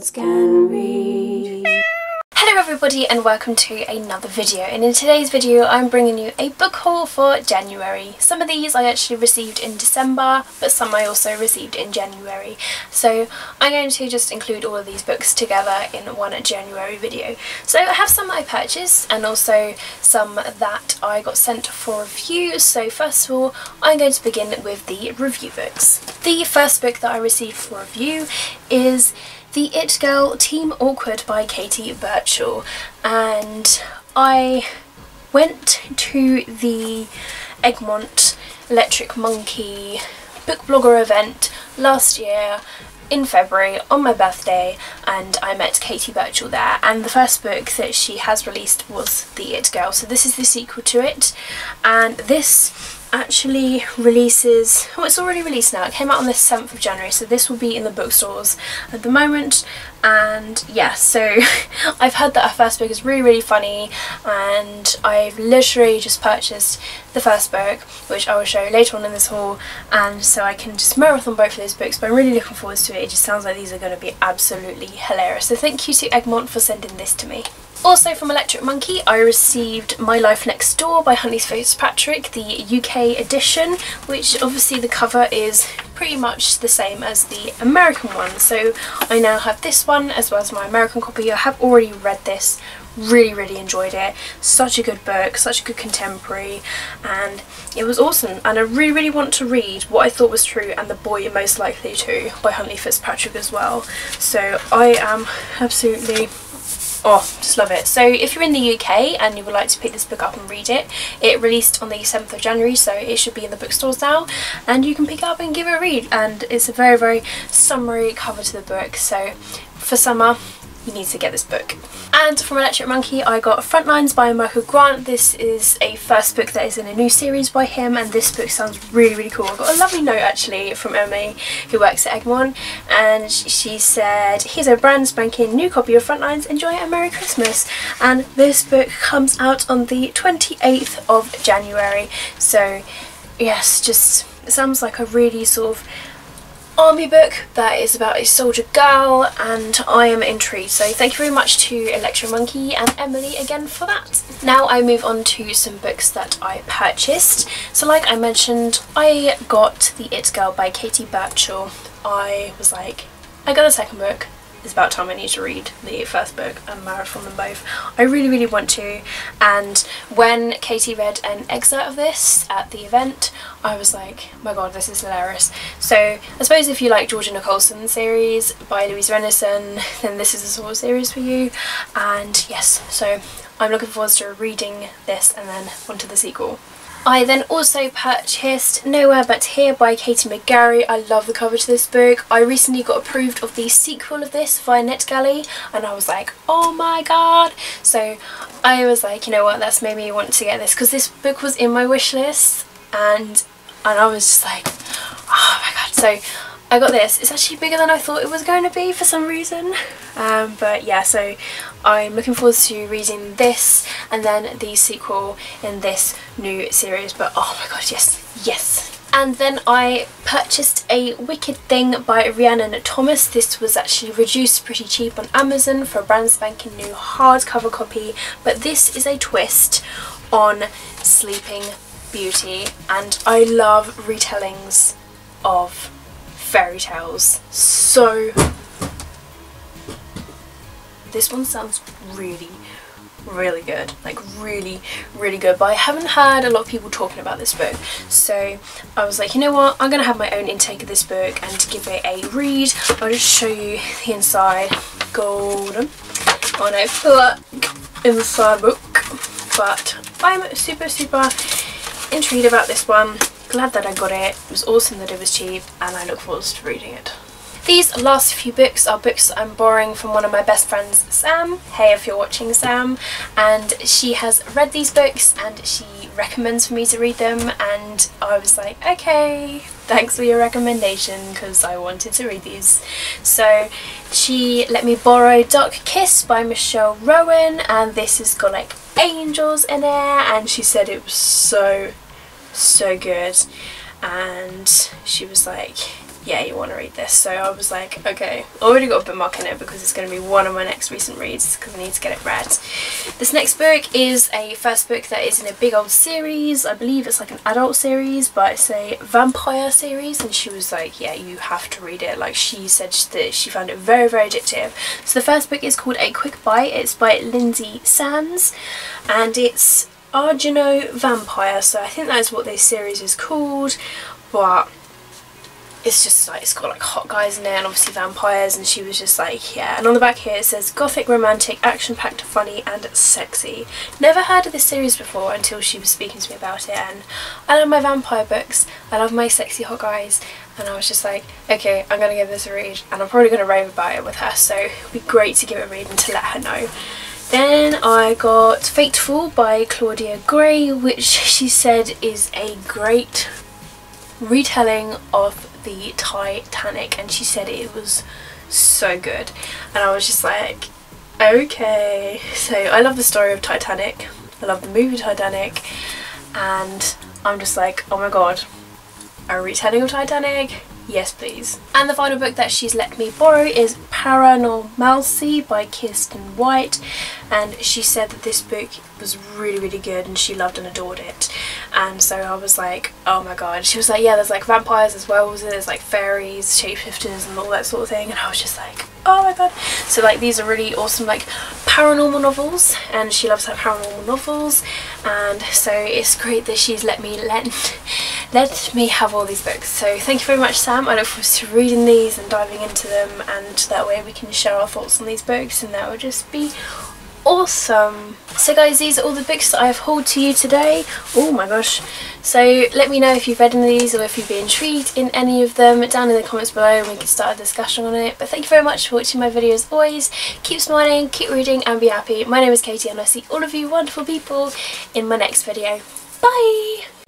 Girls Can Read. Hello everybody and welcome to another video, and in today's video I'm bringing you a book haul for January. Some of these I actually received in December, but some I also received in January. So I'm going to just include all of these books together in one January video. So I have some that I purchased and also some that I got sent for review. So first of all, I'm going to begin with the review books. The first book that I received for review is The It Girl Team Awkward by Katie Birchall, and I went to the Egmont Electric Monkey book blogger event last year in February on my birthday, and I met Katie Birchall there, and the first book that she has released was The It Girl. So this is the sequel to it, and this actually releases, oh, it's already released now. It came out on the 7th of January, so this will be in the bookstores at the moment. And yeah, so I've heard that her first book is really funny, and I've literally just purchased the first book, which I will show later on in this haul, and so I can just marathon both of those books, but I'm really looking forward to it. It just sounds like these are going to be absolutely hilarious, so thank you to Egmont for sending this to me. Also from Electric Monkey, I received My Life Next Door by Huntley Fitzpatrick, the UK edition, which obviously the cover is pretty much the same as the American one. So I now have this one as well as my American copy. I have already read this, really enjoyed it. Such a good book, such a good contemporary, and it was awesome. And I really want to read What I Thought Was True and The Boy You're Most Likely To by Huntley Fitzpatrick as well. So I am absolutely, oh, just love it. So if you're in the UK and you would like to pick this book up and read it, it released on the 7th of January, so it should be in the bookstores now, and you can pick it up and give it a read. And it's a very summery cover to the book, so for summer you need to get this book. And from Electric Monkey I got Frontlines by Michael Grant. This is a first book that is in a new series by him, and this book sounds really cool. I got a lovely note actually from Emily, who works at Egmont, and she said, here's a brand spanking new copy of Frontlines, enjoy it and Merry Christmas. And this book comes out on the 28th of January, so yes, just it sounds like a really sort of army book that is about a soldier girl, and I am intrigued. So thank you very much to Electric Monkey and Emily again for that. Now I move on to some books that I purchased. So like I mentioned, I got The It Girl by Katie Birchall. I was like, I got a second book, it's about time I need to read the first book and marathon them both. I really want to, and when Katie read an excerpt of this at the event, I was like, oh my god, this is hilarious. So I suppose if you like Georgia Nicholson series by Louise Renison, then this is the sort of series for you. And yes, so I'm looking forward to reading this and then onto the sequel. I then also purchased Nowhere But Here by Katie McGarry. I love the cover to this book. I recently got approved of the sequel of this via NetGalley, and I was like, oh my god. So I was like, you know what, that's made me want to get this, because this book was in my wish list, and I was just like, oh my god. So I got this. It's actually bigger than I thought it was going to be for some reason. But yeah, so I'm looking forward to reading this and then the sequel in this new series. But oh my god, yes. And then I purchased A Wicked Thing by Rhiannon Thomas. This was actually reduced pretty cheap on Amazon for a brand spanking new hardcover copy. But this is a twist on Sleeping Beauty, and I love retellings of fairy tales. So this one sounds really good, like really good, but I haven't heard a lot of people talking about this book, so I was like, you know what, I'm gonna have my own intake of this book and give it a read. I'll just show you the inside. Golden. Oh no, black inside book, but I'm super intrigued about this one. Glad that I got it. It was awesome that it was cheap, and I look forward to reading it. These last few books are books that I'm borrowing from one of my best friends, Sam. Hey, if you're watching, Sam. And she has read these books and she recommends for me to read them, and I was like, okay, thanks for your recommendation, because I wanted to read these. So she let me borrow Dark Kiss by Michelle Rowan, and this has got like angels in it, and she said it was so good, and she was like, yeah, you want to read this. So I was like, okay, I already got a bookmark in it because it's going to be one of my next recent reads because I need to get it read. This next book is a first book that is in a big old series. I believe it's like an adult series, but it's a vampire series, and she was like, yeah, you have to read it. Like, she said that she found it very, very addictive. So the first book is called A Quick Bite. It's by Lindsay Sands, and it's Argano Vampire, so I think that is what this series is called, but it's just like, it's got like hot guys in there and obviously vampires, and she was just like, yeah. And on the back here it says gothic, romantic, action-packed, funny and sexy. Never heard of this series before until she was speaking to me about it, and I love my vampire books, I love my sexy hot guys, and I was just like, okay, I'm gonna give this a read, and I'm probably gonna rave about it with her, so it'd be great to give it a read and to let her know. Then I got Fateful by Claudia Gray, which she said is a great retelling of the Titanic, and she said it was so good, and I was just like, okay. So I love the story of Titanic, I love the movie Titanic, and I'm just like, oh my god, a retelling of Titanic? Yes please. And the final book that she's let me borrow is Paranormalcy by Kirsten White, and she said that this book was really, really good and she loved and adored it. And so I was like, oh my god. She was like, yeah, there's like vampires as well, there's like fairies, shapeshifters and all that sort of thing, and I was just like, oh my god. So like, these are really awesome like paranormal novels, and she loves her paranormal novels, and so it's great that she's let me have all these books. So thank you very much, Sam. I look forward to reading these and diving into them, and that way we can share our thoughts on these books, and that would just be awesome. So guys, these are all the books that I have hauled to you today. Oh my gosh. So let me know if you've read any of these or if you've been intrigued in any of them down in the comments below, and we can start a discussion on it. But thank you very much for watching my video as always. Keep smiling, keep reading and be happy. My name is Katie, and I see all of you wonderful people in my next video. Bye!